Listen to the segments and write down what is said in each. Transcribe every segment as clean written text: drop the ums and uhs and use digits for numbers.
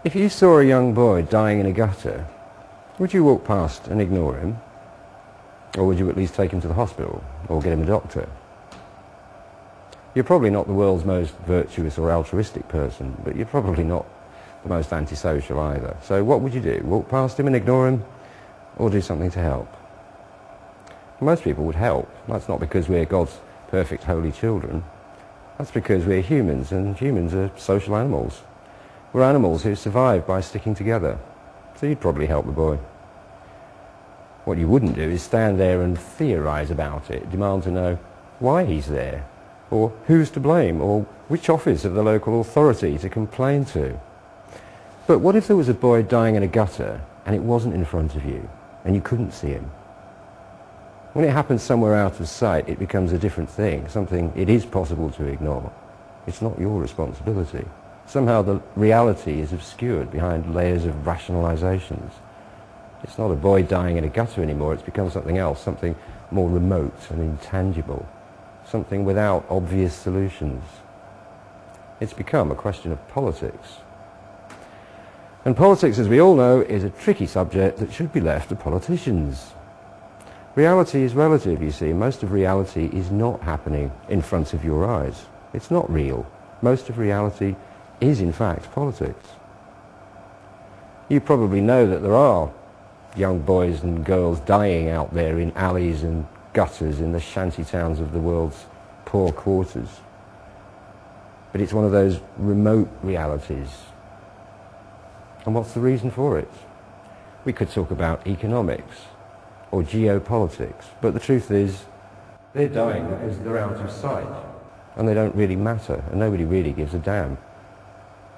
If you saw a young boy dying in a gutter, would you walk past and ignore him? Or would you at least take him to the hospital or get him a doctor? You're probably not the world's most virtuous or altruistic person, but you're probably not the most antisocial either. So what would you do? Walk past him and ignore him, or do something to help? Most people would help. That's not because we're God's perfect holy children. That's because we're humans, and humans are social animals. We're animals who survive by sticking together. So you'd probably help the boy. What you wouldn't do is stand there and theorise about it, demand to know why he's there, or who's to blame, or which office of the local authority to complain to. But what if there was a boy dying in a gutter and it wasn't in front of you and you couldn't see him? When it happens somewhere out of sight, it becomes a different thing, something it is possible to ignore. It's not your responsibility. Somehow the reality is obscured behind layers of rationalizations. It's not a boy dying in a gutter anymore, it's become something else, something more remote and intangible, something without obvious solutions. It's become a question of politics. And politics, as we all know, is a tricky subject that should be left to politicians. Reality is relative, you see. Most of reality is not happening in front of your eyes. It's not real. Most of reality is, in fact, politics. You probably know that there are young boys and girls dying out there in alleys and gutters in the shanty towns of the world's poor quarters. But it's one of those remote realities. And what's the reason for it? We could talk about economics or geopolitics, but the truth is they're dying because they're out of sight and they don't really matter and nobody really gives a damn.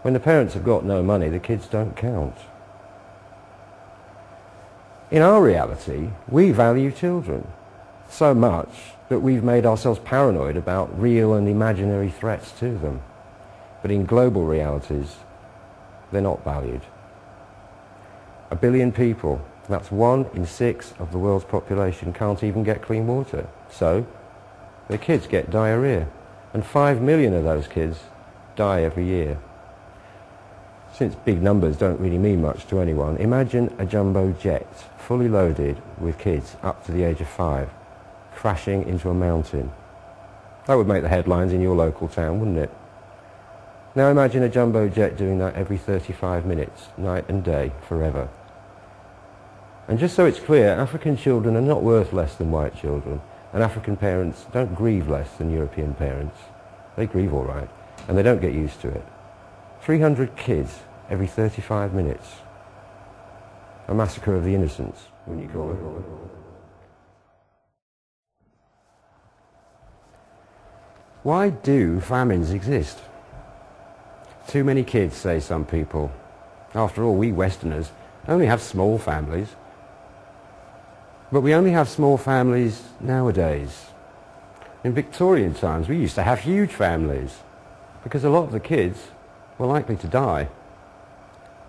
When the parents have got no money, the kids don't count. In our reality, we value children so much that we've made ourselves paranoid about real and imaginary threats to them. But in global realities, they're not valued. 1 billion people, that's 1 in 6 of the world's population, can't even get clean water. So, their kids get diarrhea. And 5 million of those kids die every year. Since big numbers don't really mean much to anyone, imagine a jumbo jet fully loaded with kids up to the age of 5 crashing into a mountain. That would make the headlines in your local town, wouldn't it? Now imagine a jumbo jet doing that every 35 minutes, night and day, forever. And just so it's clear, African children are not worth less than white children, and African parents don't grieve less than European parents. They grieve all right, and they don't get used to it. 300 kids every 35 minutes. A massacre of the innocents, wouldn't you call it? Why do famines exist? Too many kids, say some people. After all, we Westerners only have small families. But we only have small families nowadays. In Victorian times, we used to have huge families because a lot of the kids were likely to die.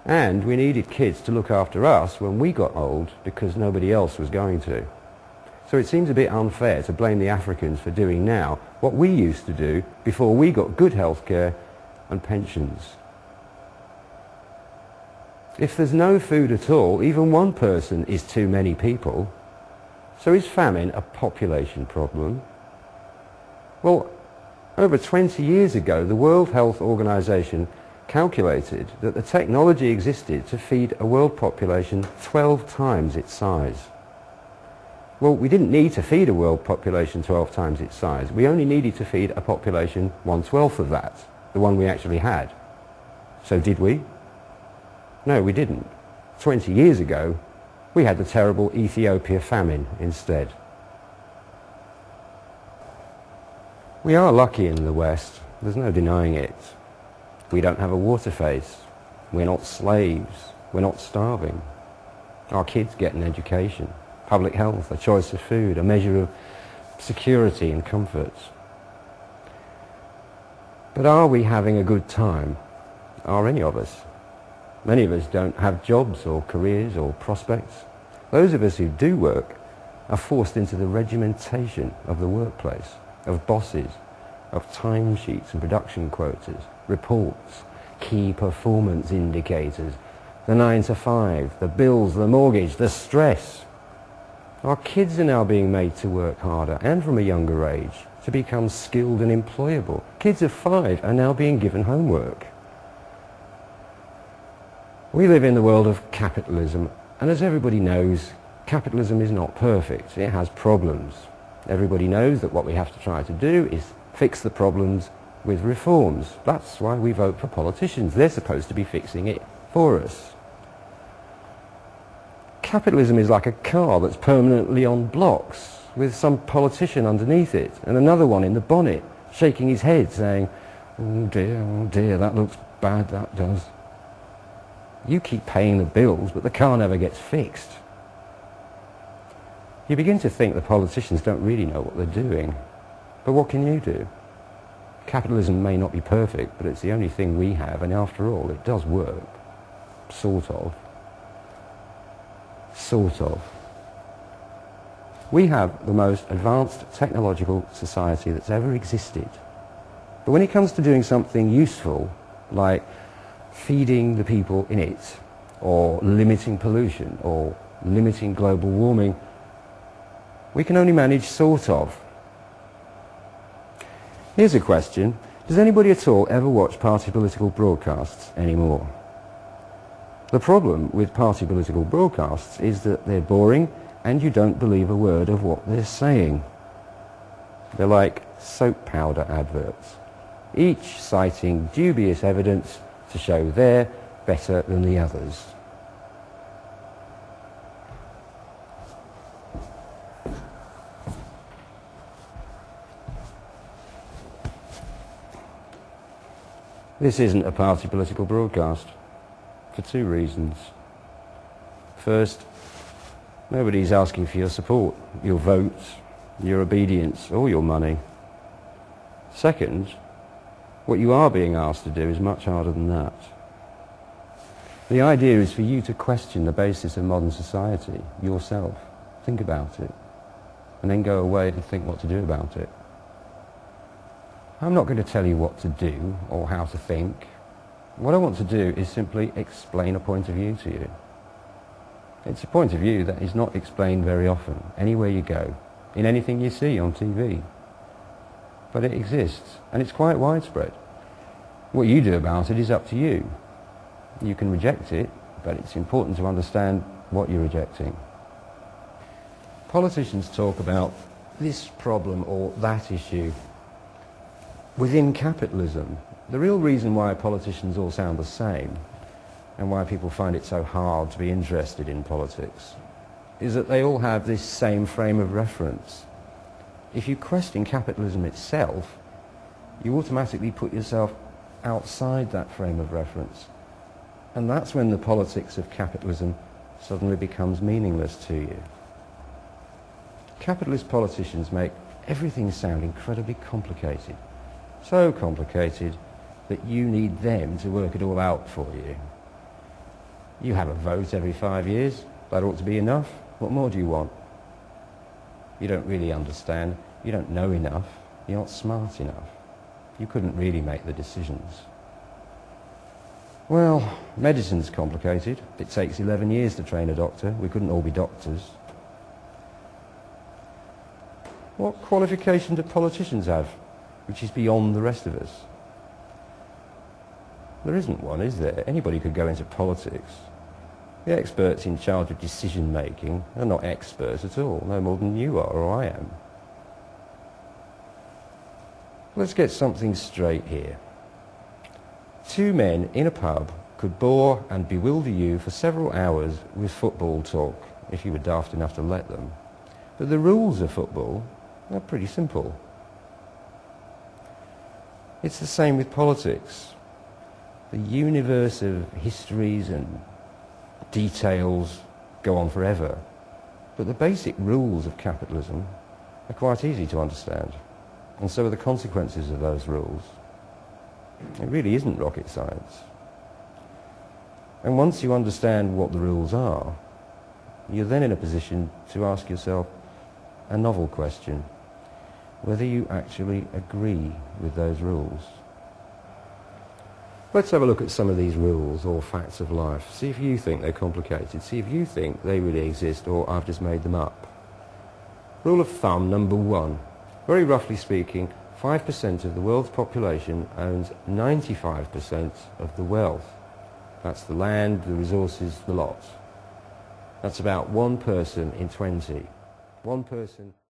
And we needed kids to look after us when we got old because nobody else was going to. So it seems a bit unfair to blame the Africans for doing now what we used to do before we got good health care and pensions. If there's no food at all, even one person is too many people. So is famine a population problem? Well, over 20 years ago, the World Health Organization calculated that the technology existed to feed a world population 12 times its size. Well, we didn't need to feed a world population 12 times its size. We only needed to feed a population 1/12 of that, the one we actually had. So did we? No, we didn't. 20 years ago, we had the terrible Ethiopia famine instead. We are lucky in the West. There's no denying it. We don't have a water face. We're not slaves. We're not starving. Our kids get an education, public health, a choice of food, a measure of security and comfort. But are we having a good time? Are any of us? Many of us don't have jobs or careers or prospects. Those of us who do work are forced into the regimentation of the workplace, of bosses, of timesheets and production quotas, reports, key performance indicators. The 9 to 5, the bills, the mortgage, the stress. Our kids are now being made to work harder and from a younger age to become skilled and employable. Kids of 5 are now being given homework. We live in the world of capitalism, and as everybody knows, capitalism is not perfect. It has problems. Everybody knows that what we have to try to do is fix the problems with reforms. That's why we vote for politicians. They're supposed to be fixing it for us. Capitalism is like a car that's permanently on blocks with some politician underneath it and another one in the bonnet shaking his head saying, oh dear, that looks bad, that does. You keep paying the bills, but the car never gets fixed. You begin to think the politicians don't really know what they're doing. But what can you do? Capitalism may not be perfect, but it's the only thing we have, and after all, it does work. Sort of. Sort of. We have the most advanced technological society that's ever existed. But when it comes to doing something useful, like feeding the people in it, or limiting pollution, or limiting global warming, we can only manage sort of. Here's a question. Does anybody at all ever watch party political broadcasts anymore? The problem with party political broadcasts is that they're boring and you don't believe a word of what they're saying. They're like soap powder adverts, each citing dubious evidence to show they're better than the others. This isn't a party political broadcast for 2 reasons. First, nobody's asking for your support, your votes, your obedience, or your money. Second, what you are being asked to do is much harder than that. The idea is for you to question the basis of modern society yourself. Think about it, and then go away and think what to do about it. I'm not going to tell you what to do or how to think. What I want to do is simply explain a point of view to you. It's a point of view that is not explained very often, anywhere you go, in anything you see on TV. But it exists, and it's quite widespread. What you do about it is up to you. You can reject it, but it's important to understand what you're rejecting. Politicians talk about this problem or that issue. Within capitalism, the real reason why politicians all sound the same and why people find it so hard to be interested in politics is that they all have this same frame of reference. If you question capitalism itself, you automatically put yourself outside that frame of reference. And that's when the politics of capitalism suddenly becomes meaningless to you. Capitalist politicians make everything sound incredibly complicated. So complicated that you need them to work it all out for you. You have a vote every 5 years. That ought to be enough. What more do you want? You don't really understand. You don't know enough. You're not smart enough. You couldn't really make the decisions. Well, medicine's complicated. It takes 11 years to train a doctor. We couldn't all be doctors. What qualification do politicians have, which is beyond the rest of us? There isn't one, is there? Anybody could go into politics. The experts in charge of decision-making are not experts at all, no more than you are or I am. Let's get something straight here. 2 men in a pub could bore and bewilder you for several hours with football talk, if you were daft enough to let them. But the rules of football are pretty simple. It's the same with politics. The universe of histories and details go on forever. But the basic rules of capitalism are quite easy to understand. And so are the consequences of those rules. It really isn't rocket science. And once you understand what the rules are, you're then in a position to ask yourself a novel question: whether you actually agree with those rules. Let's have a look at some of these rules or facts of life. See if you think they're complicated. See if you think they really exist or I've just made them up. Rule of thumb number 1. Very roughly speaking, 5% of the world's population owns 95% of the wealth. That's the land, the resources, the lot. That's about one person in 20. One person